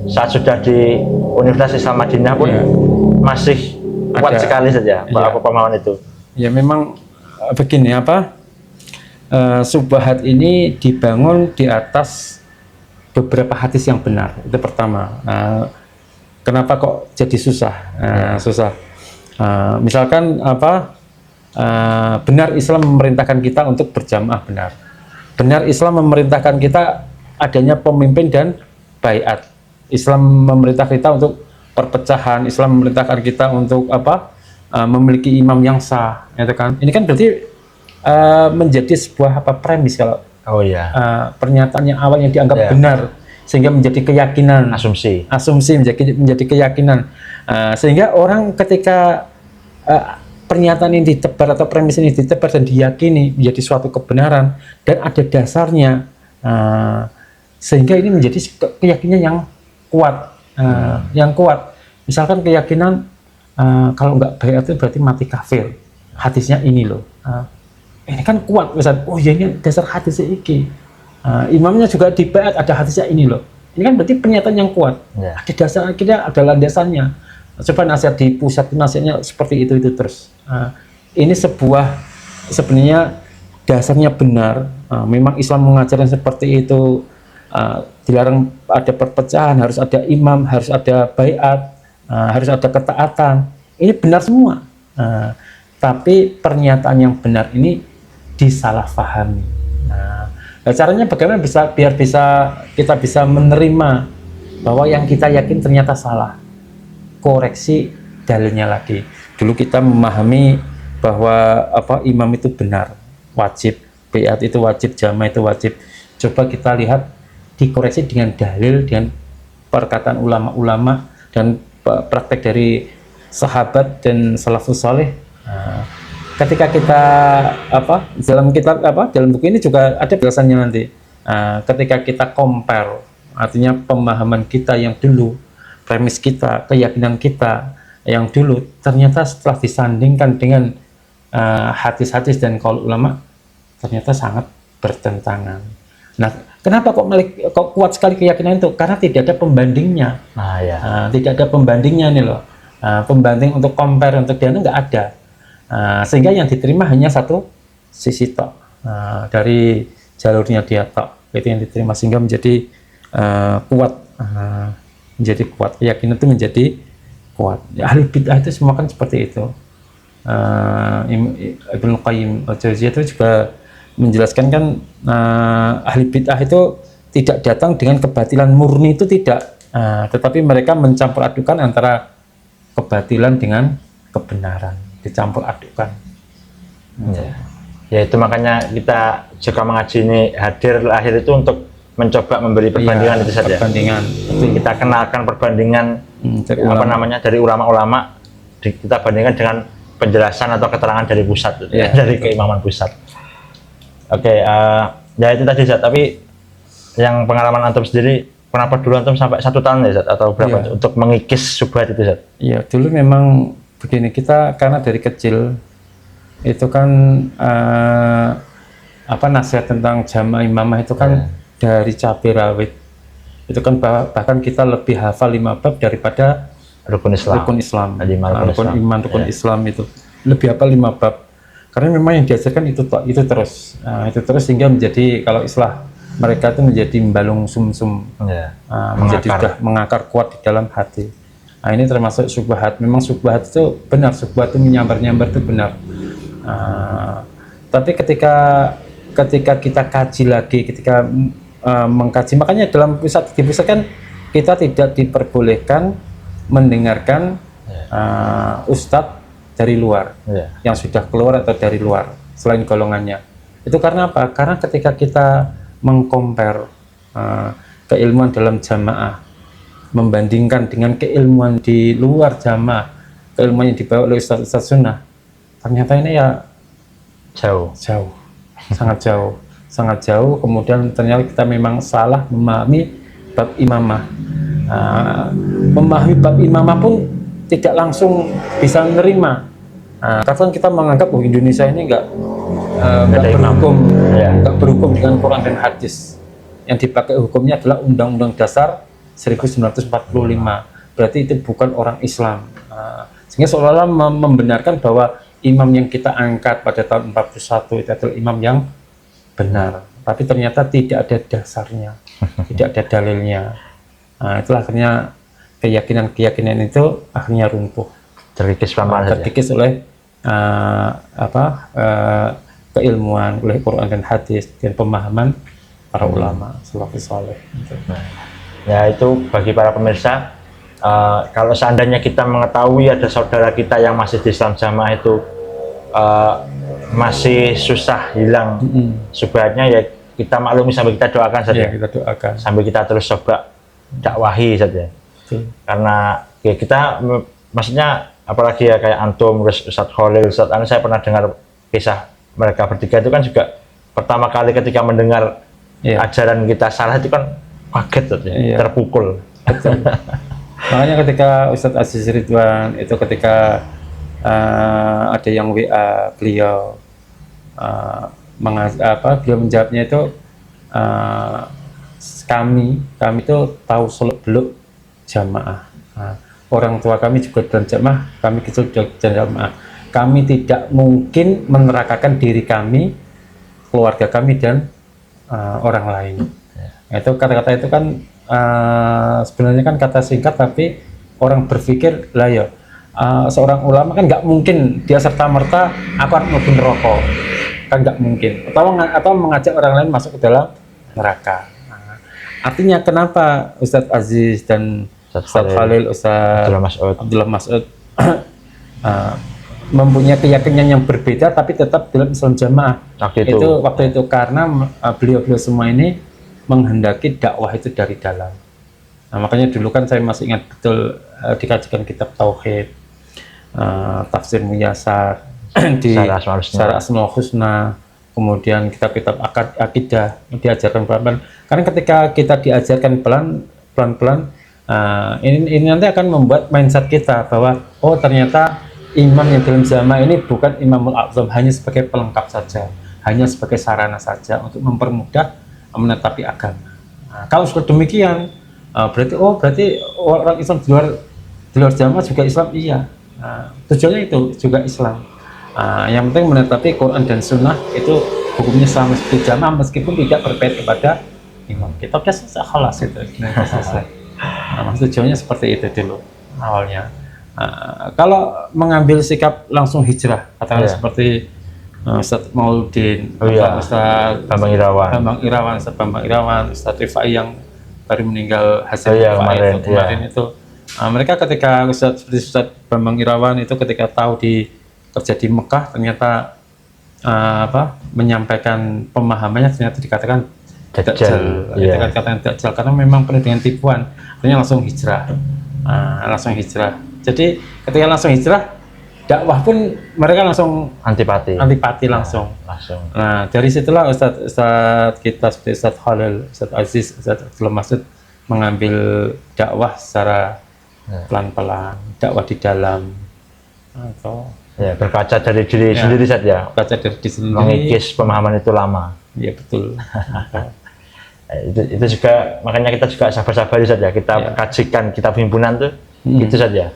saat sudah di Universitas Islam Madinah pun masih kuat sekali saja apa pemahaman itu. Ya memang begini syubhat ini dibangun di atas beberapa hadis yang benar. Itu pertama. Kenapa kok jadi susah? Susah. Misalkan benar Islam memerintahkan kita untuk berjamaah benar. Benar Islam memerintahkan kita adanya pemimpin dan baiat. Islam memerintahkan kita untuk perpecahan. Islam memerintahkan kita untuk memiliki imam yang sah. Itu kan? Ini kan berarti menjadi sebuah premis kalau pernyataan yang awalnya dianggap benar sehingga menjadi keyakinan, asumsi menjadi keyakinan, sehingga orang ketika pernyataan ini ditebar atau premis ini ditebar dan diyakini menjadi suatu kebenaran dan ada dasarnya, sehingga ini menjadi keyakinan yang kuat, misalkan keyakinan kalau nggak baik itu berarti mati kafir, hadisnya ini loh, ini kan kuat misalnya, oh ya ini dasar hadisnya ini. Imamnya juga di baiat ada hadisnya ini loh. Ini kan berarti pernyataan yang kuat. Ada dasar akhirnya, ada landasannya. Coba nasihat di pusat nasihatnya seperti itu terus. Ini sebenarnya dasarnya benar. Memang Islam mengajarkan seperti itu. Dilarang ada perpecahan, harus ada imam, harus ada baiat, harus ada ketaatan. Ini benar semua. Tapi pernyataan yang benar ini disalahfahami. Caranya bagaimana biar kita bisa menerima bahwa yang kita yakin ternyata salah. Koreksi dalilnya lagi. Dulu kita memahami bahwa imam itu benar, wajib, baiat itu wajib, jamaah itu wajib. Coba kita lihat dikoreksi dengan dalil, dengan perkataan ulama-ulama dan praktek dari sahabat dan salafus saleh. Ketika kita dalam kitab dalam buku ini juga ada penjelasannya nanti. Ketika kita compare, artinya pemahaman kita yang dulu, premis kita, keyakinan kita yang dulu, ternyata setelah disandingkan dengan hadis-hadis dan qaul ulama, ternyata sangat bertentangan. Nah, kenapa kok kuat sekali keyakinan itu? Karena tidak ada pembandingnya. Tidak ada pembandingnya nih loh. Pembanding untuk compare untuk dia nggak ada. Sehingga yang diterima hanya satu sisi tok, dari jalurnya dia tok, itu yang diterima, sehingga menjadi kuat, keyakinan itu menjadi kuat. Ahli bid'ah itu semua kan seperti itu. Ibnu Qayyim al-Jauziyah itu juga menjelaskan kan, ahli bid'ah itu tidak datang dengan kebatilan murni, itu tidak, tetapi mereka mencampur adukan antara kebatilan dengan kebenaran, dicampur adukan. Ya itu makanya kita juga mengaji ini hadir akhir itu untuk mencoba memberi perbandingan itu saja. Perbandingan. Kita kenalkan perbandingan dari ulama-ulama, kita bandingkan dengan penjelasan atau keterangan dari pusat, dari keimaman pusat. Ya itu tadi Zat. Tapi yang pengalaman antum sendiri, kenapa dulu antum sampai 1 tahun ya Zat, atau berapa untuk mengikis syubhat itu Zat? Iya, dulu memang begini, kita karena dari kecil itu kan nasihat tentang jamaah imamah itu kan dari cabai rawit, itu kan bahkan kita lebih hafal 5 bab daripada rukun Islam, rukun iman, rukun Islam itu lebih hafal 5 bab, karena memang yang diajarkan itu terus, itu terus sehingga menjadi, kalau istilah mereka itu menjadi balung sumsum, menjadi sudah mengakar kuat di dalam hati. Nah, ini termasuk syubhat. Memang syubhat itu benar, syubhat itu menyambar-nyambar itu benar. Tapi ketika kita kaji lagi, ketika mengkaji, makanya dalam di pusat kan kita tidak diperbolehkan mendengarkan ustadz dari luar, yang sudah keluar atau dari luar selain golongannya. Itu karena apa? Karena ketika kita mengcompare keilmuan dalam jamaah, membandingkan dengan keilmuan di luar jamaah, keilmuan yang dibawa oleh ustaz sunnah, ternyata ini ya jauh, sangat jauh. Kemudian ternyata kita memang salah memahami bab imamah. Memahami bab imamah pun tidak langsung bisa menerima. Kadang kita menganggap Indonesia ini nggak ada imam. berhukum, Ya. nggak berhukum dengan Quran dan hadis. Yang dipakai hukumnya adalah Undang-Undang Dasar 1945. Berarti itu bukan orang Islam. Sehingga seolah-olah membenarkan bahwa imam yang kita angkat pada tahun 41 itu adalah imam yang benar. Tapi ternyata tidak ada dasarnya, tidak ada dalilnya. Itulah akhirnya keyakinan itu akhirnya runtuh, Terkikis pelan-pelan saja. terkikis oleh keilmuan, oleh Quran dan hadis dan pemahaman para ulama salafus saleh. Nah, ya itu bagi para pemirsa, kalau seandainya kita mengetahui ada saudara kita yang masih di Islam Jamaah itu masih susah hilang subhatnya, ya kita maklumi sambil kita doakan saja. Ya, kita doakan. Sambil kita terus coba dakwahi saja. Karena ya kita maksudnya apalagi ya kayak antum, Ustadz Khalil, Ustadz Anas, saya pernah dengar kisah mereka bertiga itu kan juga pertama kali ketika mendengar ajaran kita salah itu kan kaget saja, terpukul. Betul. Makanya ketika Ustadz Aziz Ridwan itu ketika ada yang WA beliau, beliau menjawabnya itu kami itu tahu seluk beluk jamaah. Orang tua kami juga dalam jamaah, kami kecil dalam jamaah. Kami tidak mungkin menerakakan diri kami, keluarga kami dan orang lain. Itu kata-kata itu kan sebenarnya kan kata singkat, tapi orang berpikir lah ya, seorang ulama kan nggak mungkin dia serta merta aku akan mlebu neraka, kan nggak mungkin, atau mengajak orang lain masuk ke dalam neraka. Artinya kenapa Ustadz Aziz dan Ustadz Khalil, Ustadz Abdullah Mas'ud mempunyai keyakinan yang berbeda tapi tetap dalam Islam Jamaah waktu itu karena beliau-beliau semua ini menghendaki dakwah itu dari dalam. Nah, makanya dulu kan saya masih ingat betul dikajikan kitab Tauhid, Tafsir Muyasar, di Syarah Asmaul Husna, kemudian kitab-kitab akidah diajarkan pelan-pelan. Karena ketika kita diajarkan pelan-pelan, ini nanti akan membuat mindset kita bahwa oh ternyata imam yang dalam jamaah ini bukan imamul a'zam, hanya sebagai pelengkap saja, hanya sebagai sarana saja untuk mempermudah menetapi agama. Nah, kalau sudah demikian, berarti orang Islam di luar jamaah juga Islam, iya. Tujuannya itu juga Islam. Yang penting menetapi Quran dan Sunnah itu hukumnya sama seperti jamaah meskipun tidak berpihak kepada imam. Kita sudah selesai, khalas itu. Selesai. Tujuannya seperti itu dulu awalnya. Kalau mengambil sikap langsung hijrah, katakanlah seperti Ustadz Mauludin, Ustadz Bambang Irawan, Ustadz Rifai yang baru meninggal hasil kemarin itu, mereka ketika seperti Ustadz Bambang Irawan itu ketika tahu kerja di Mekah ternyata menyampaikan pemahamannya ternyata dikatakan Dajjal, dikatakan Dajjal karena memang penuh dengan tipuan, akhirnya langsung hijrah. Jadi ketika langsung hijrah, dakwah pun mereka langsung antipati langsung. Nah dari situlah Ustadz kita seperti Ustadz Khalil, Ustadz Aziz, Ustadz Abdullah Mas'ud mengambil dakwah secara pelan-pelan, dakwah di dalam, atau berkaca dari diri sendiri saja. Berkaca dari diri sendiri. Mengikis pemahaman itu lama. Iya betul. itu juga makanya kita juga sabar-sabar saja. Kita kajikan kitab himpunan tuh itu saja.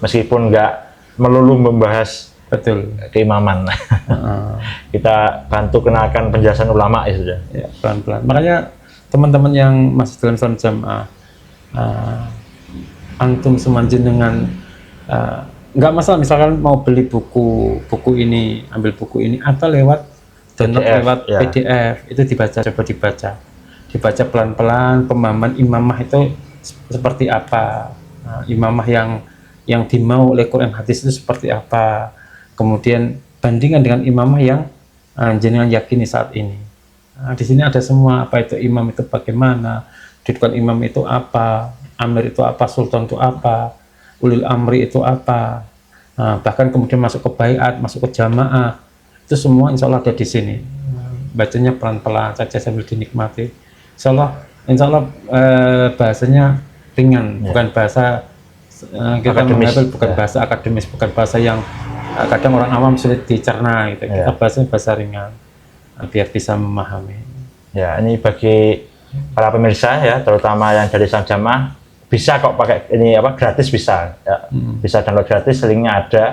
Meskipun nggak melulu membahas keimaman, kita bantu kenalkan penjelasan ulama ya sudah. Ya, pelan-pelan. Makanya teman-teman yang masih dalam Islam Jamaah, antum semanjenengan nggak masalah misalkan mau beli buku ini, ambil buku ini atau lewat PDF itu coba dibaca pelan-pelan pemahaman imamah itu seperti apa, imamah yang dimau oleh Quran hadis itu seperti apa, kemudian bandingkan dengan imamah yang jenengan yakini saat ini. Di sini ada semua, apa itu imam itu bagaimana, kedudukan imam itu apa, amir itu apa, sultan itu apa, ulil amri itu apa, bahkan kemudian masuk ke baiat, masuk ke jamaah, itu semua insya Allah ada di sini. Bacanya pelan-pelan saja sambil dinikmati. Insya Allah bahasanya ringan, bukan bahasa kita mengambil, bukan bahasa akademis, bukan bahasa yang kadang orang awam sulit dicerna gitu. Ya. Kita bahasnya bahasa ringan biar bisa memahami. Ya, ini bagi para pemirsa ya, terutama yang dari Islam Jamaah, bisa kok pakai ini apa gratis bisa. Ya. Bisa download gratis, linknya ada.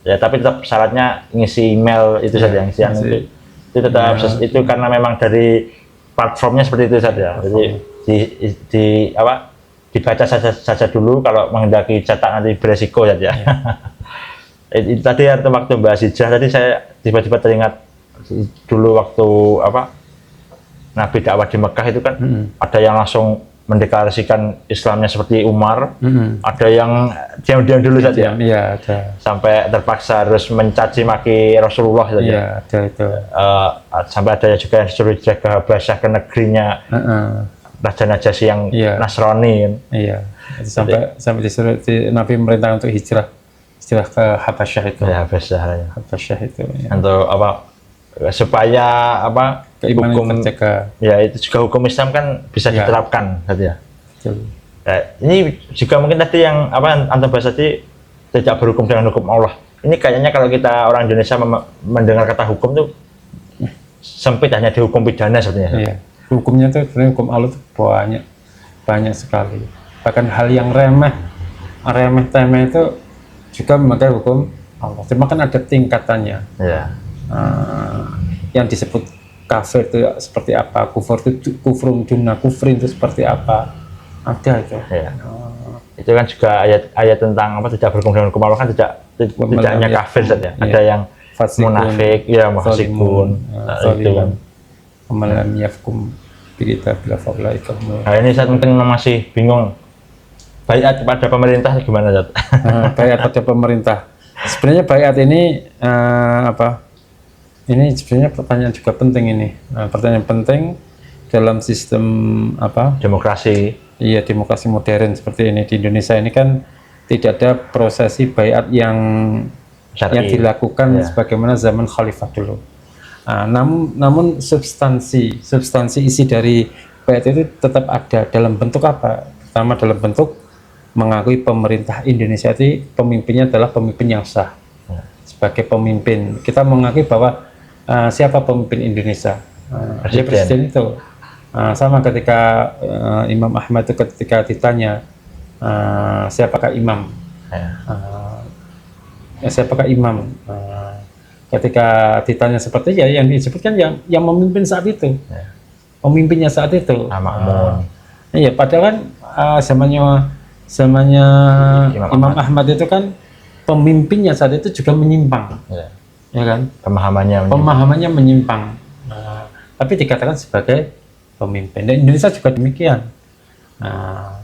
Ya, tapi tetap syaratnya ngisi email itu saja, ngisi itu tetap itu karena memang dari platformnya seperti itu saja. Jadi di apa dibaca saja dulu, kalau menghendaki cetak nanti beresiko saja. Itu tadi waktu bahas hijrah tadi saya tiba-tiba teringat dulu waktu apa Nabi dakwah di Mekah itu kan ada yang langsung mendeklarasikan Islamnya seperti Umar, ada yang diam-diam dulu saja, iya ada. Sampai terpaksa harus mencaci maki Rasulullah saja. Iya ada itu. Sampai ada juga yang disuruh hijrah ke Habasyah, ke negerinya Raja Najasyi yang Nasrani. Iya. Sampai disuruh Nabi merintah untuk hijrah ke Habasyah itu. Ya, Habasyah itu. Ya. Untuk apa? Supaya apa? Keimanan hukum terjaga. Ya, itu juga hukum Islam kan bisa diterapkan saja. Betul. Ini juga mungkin tadi yang apa antum bahas tadi, tidak berhukum dengan hukum Allah. Ini kayaknya kalau kita orang Indonesia mendengar kata hukum tuh sempit, hanya dihukum pidana sebenarnya. Iya. Hukumnya tuh sebenarnya hukum Allah tuh banyak sekali. Bahkan hal yang remeh temeh itu juga memakai hukum Allah. Cuma kan ada tingkatannya. Iya. Yang disebut kafir itu seperti apa, kufrun duna kufrin itu seperti apa, ada itu. Ya. Itu kan juga ayat tentang apa tidak berhukum dengan hukum Allah kan tidak hanya kafir saja, ada yang munafik, ya mufasikun, itu kan. Kemalam yafkum kita bila faulaika. Nah ini saya penting masih bingung. Baiat pada pemerintah gimana, Zat? Baiat pada pemerintah. Sebenarnya baiat ini apa? Ini sebenarnya pertanyaan juga penting ini. Pertanyaan penting dalam sistem apa? Demokrasi. Iya, demokrasi modern seperti ini di Indonesia ini kan tidak ada prosesi baiat yang dilakukan sebagaimana zaman khalifah dulu. Namun substansi isi dari baiat itu tetap ada dalam bentuk apa? Pertama dalam bentuk mengakui pemerintah Indonesia itu pemimpinnya adalah pemimpin yang sah. Sebagai pemimpin kita mengakui bahwa siapa pemimpin Indonesia? Presiden itu. Sama ketika Imam Ahmad itu ketika ditanya siapakah imam? Siapakah imam? Ketika ditanya seperti yang disebutkan yang memimpin saat itu, pemimpinnya saat itu. Iya, padahal kan zamannya Imam Ahmad itu kan pemimpinnya saat itu juga menyimpang, ya kan? Pemahamannya menyimpang. Tapi dikatakan sebagai pemimpin. Dan Indonesia juga demikian.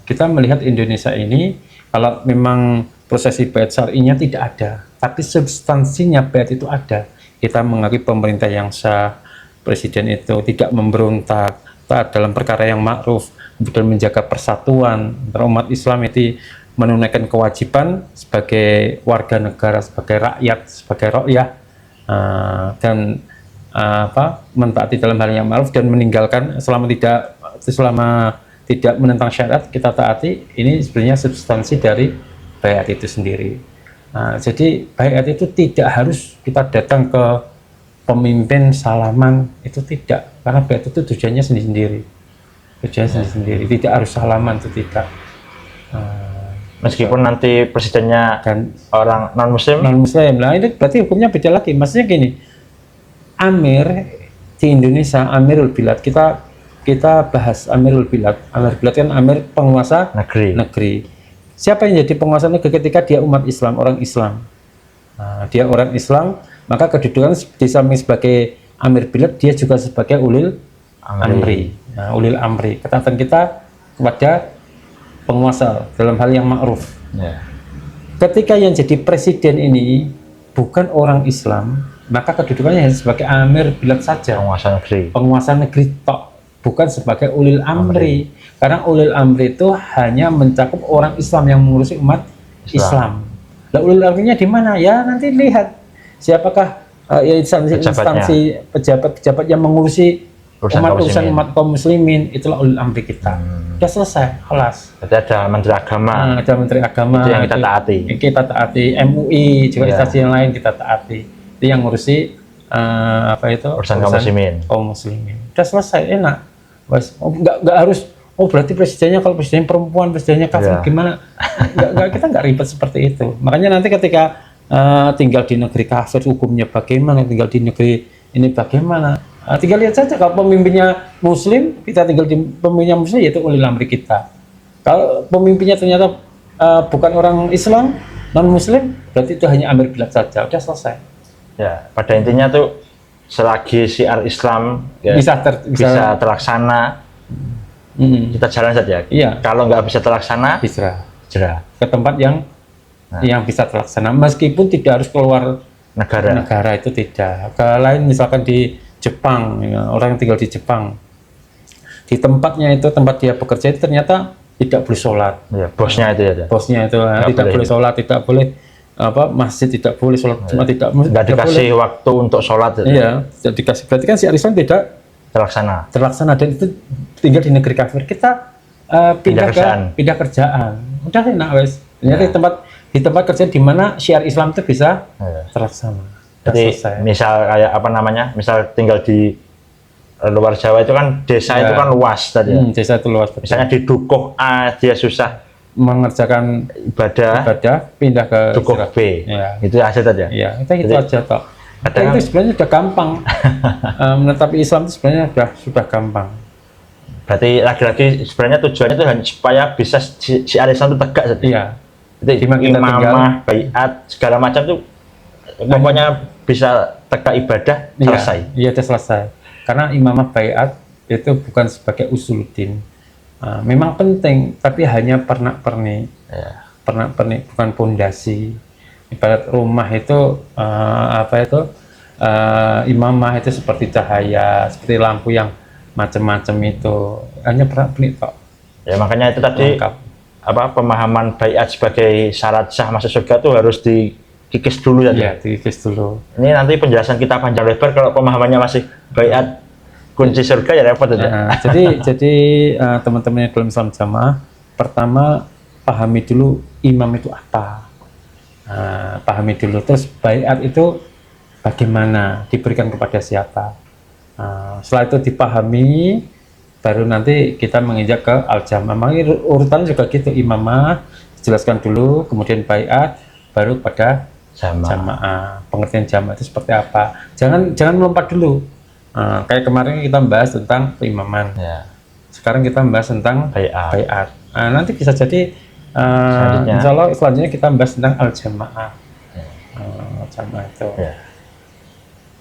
Kita melihat Indonesia ini kalau memang prosesi baiat syar'inya tidak ada, tapi substansinya baiat itu ada. Kita mengakui pemerintah yang sah, presiden itu tidak memberontak, taat dalam perkara yang ma'ruf, kemudian menjaga persatuan antara umat Islam, itu menunaikan kewajiban sebagai warga negara, sebagai rakyat, sebagai rakyat, dan mentaati dalam hal yang ma'ruf dan meninggalkan selama tidak menentang syariat kita taati. Ini sebenarnya substansi dari baiat itu sendiri. Jadi baiat itu tidak harus kita datang ke pemimpin salaman, itu tidak, karena baiat itu tujuannya sendiri-sendiri. Tidak harus salaman, itu tidak. Meskipun nanti presidennya dan orang non muslim, nah itu berarti hukumnya beda lagi. Maksudnya gini, Amir di Indonesia, Amirul Bilad, kita bahas Amirul Bilad. Amirul Bilad kan amir penguasa negeri. Siapa yang jadi penguasa negeri ketika dia umat Islam, orang Islam? Dia orang Islam, maka kedudukan di samping sebagai Amir Bilad, dia juga sebagai ulil amri. Ulil amri. Ketaatan kita kepada penguasa dalam hal yang ma'ruf. Ketika yang jadi presiden ini bukan orang Islam, maka kedudukannya hanya sebagai Amir Bilad saja. Penguasa negeri tok, bukan sebagai ulil amri. Karena ulil amri itu hanya mencakup orang Islam yang mengurusi umat Islam. Nah, ulil amrinya di mana? Ya nanti lihat siapakah instansi pejabat yang mengurusi urusan umat kaum muslimin itulah ulil amri kita. Udah selesai, kelas. Jadi ada menteri agama. Ada menteri agama. Itu yang kita taati. Kita taati. MUI juga instansi yang lain kita taati. Itu yang ngurusi urusan kaum muslimin. Kaum muslimin. Udah selesai, enak. Bos, nggak harus. Berarti presidennya kalau presiden perempuan, presidennya kafir gimana? Kita nggak ribet seperti itu. Makanya nanti ketika tinggal di negeri kafir hukumnya bagaimana, tinggal di negeri ini bagaimana? Tinggal lihat saja kalau pemimpinnya muslim, kita tinggal di pemimpinnya muslim, yaitu ulil amri kita. Kalau pemimpinnya ternyata bukan orang Islam, non muslim, berarti itu hanya amir bilad saja, udah selesai. Ya, pada intinya tuh selagi syiar Islam ya, bisa terlaksana, kita jalan saja. Iya. Kalau nggak bisa terlaksana, hijrah ke tempat yang bisa terlaksana, meskipun tidak harus keluar negara itu tidak. Kalau lain misalkan di Jepang, ya, orang yang tinggal di Jepang, di tempatnya itu tempat dia bekerja itu ternyata tidak boleh sholat. Ya, bosnya itu ya. Bosnya itu tidak boleh sholat, tidak boleh masjid, tidak boleh sholat, cuma tidak dikasih boleh waktu untuk sholat. Iya, tidak dikasih. Berarti kan syiar Islam tidak terlaksana dan itu tinggal di negeri kafir. Kita pindah kerjaan. Udah enak wes. Ternyata di tempat kerja di mana syiar Islam itu bisa terlaksana. Jadi misal kayak misal tinggal di luar Jawa itu kan desa itu kan luas tadi. Desa itu luas. Betul. Misalnya di Dukuh A dia susah mengerjakan ibadah pindah ke Dukuh B. Ya. Itu aja tadi ya. Iya, itu aja toh. Itu sebenarnya sudah gampang. Menetapi Islam itu sebenarnya sudah gampang. Berarti lagi-lagi sebenarnya tujuannya itu hanya supaya bisa syiar Islam itu tegak saja. Iya. Jadi imamah, baiat segala macam tuh pokoknya bisa tegak ibadah selesai. Iya, sudah selesai. Karena imamah baiat itu bukan sebagai usuluddin. Memang penting, tapi hanya pernak-pernik. Pernak-pernik bukan pondasi. Ibarat rumah itu imamah itu seperti cahaya, seperti lampu yang macam-macam itu. Hanya pernak-pernik kok. Ya makanya itu tadi pemahaman baiat sebagai syarat sah masuk surga itu harus dikikis dulu ya. Iya, dikikis dulu. Ini nanti penjelasan kita panjang lebar kalau pemahamannya masih baiat kunci surga ya repot itu. Jadi teman-teman yang dalam Islam Jamaah, pertama pahami dulu imam itu apa. Pahami dulu, terus baiat itu bagaimana, diberikan kepada siapa. Setelah itu dipahami, baru nanti kita menginjak ke al-jamaah. Makanya urutannya juga gitu, imamah dijelaskan dulu, kemudian baiat, baru pada jamaah. Pengertian jamaah itu seperti apa? Jangan melompat dulu. Kayak kemarin kita membahas tentang imaman. Ya. Sekarang kita membahas tentang baiat. Nanti bisa jadi insya Allah selanjutnya kita membahas tentang al-jamaah. Jamaah itu. Ya.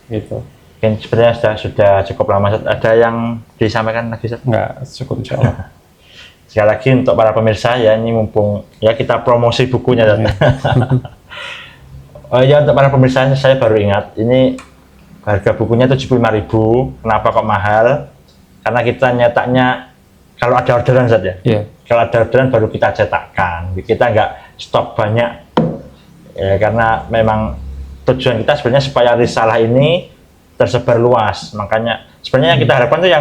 Gitu. Mungkin sebenarnya sudah cukup lama. Ada yang disampaikan lagi? Enggak, cukup insya Allah. Sekali lagi untuk para pemirsa ya, ini mumpung ya kita promosi bukunya. Oh ya, untuk para pemirsa saya baru ingat, ini harga bukunya 75.000. Kenapa kok mahal? Karena kita nyetaknya kalau ada orderan saja. Yeah. Kalau ada orderan baru kita cetakkan. Kita nggak stok banyak. Ya, karena memang tujuan kita sebenarnya supaya risalah ini tersebar luas. Makanya sebenarnya yang kita harapkan tuh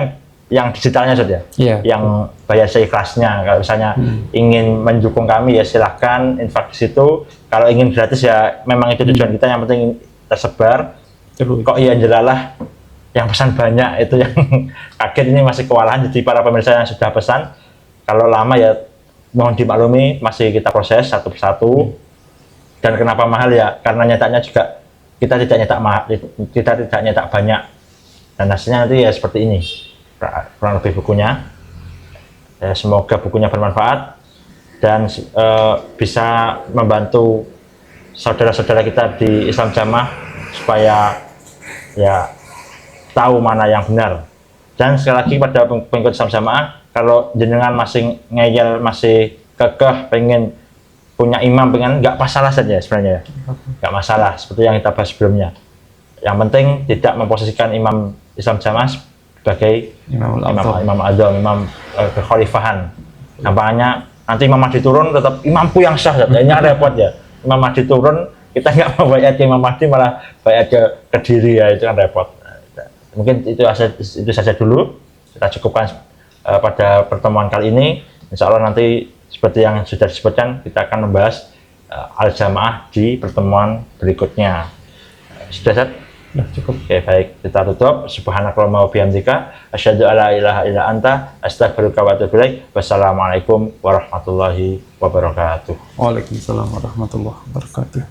yang digitalnya saja. Yeah. Yang bayar seikhlasnya. Kalau misalnya ingin mendukung kami ya silahkan infak di situ. Kalau ingin gratis ya memang itu tujuan kita, yang penting tersebar. Kok iya jelalah yang pesan banyak itu yang kaget, ini masih kewalahan. Jadi para pemirsa yang sudah pesan, kalau lama ya mohon dimaklumi, masih kita proses satu persatu. Dan kenapa mahal ya? Karena nyetaknya juga kita tidak nyetak banyak, dan hasilnya nanti ya seperti ini kurang lebih bukunya. Ya, semoga bukunya bermanfaat dan bisa membantu saudara-saudara kita di Islam Jamaah supaya ya tahu mana yang benar. Dan sekali lagi pada pengikut Islam Jamaah, kalau jenengan masih ngeyel, masih kekeh pengen punya imam, pengen, nggak masalah saja sebenarnya, nggak masalah seperti yang kita bahas sebelumnya. Yang penting tidak memposisikan imam Islam Jamaah sebagai imam adzam, imam kekhalifahan. Gampangnya nanti Imam Mahdi turun tetap imamku yang sah, jadinya repot ya. Imam Mahdi turun kita nggak mau bayar ke Imam Mahdi, malah bayar ke diri ya, itu kan repot. mungkin itu saja dulu kita cukupkan pada pertemuan kali ini. Insya Allah nanti seperti yang sudah disebutkan kita akan membahas al-jamaah di pertemuan berikutnya. Sudah Ustaz? Ya, cukup. Oke, baik, kita tutup. Subhanakallahumma wa bihamdika asyhadu alla ilaha illa anta astaghfiruka wa atubu ilaik. Wassalamualaikum warahmatullahi wabarakatuh. Waalaikumsalam warahmatullahi wabarakatuh.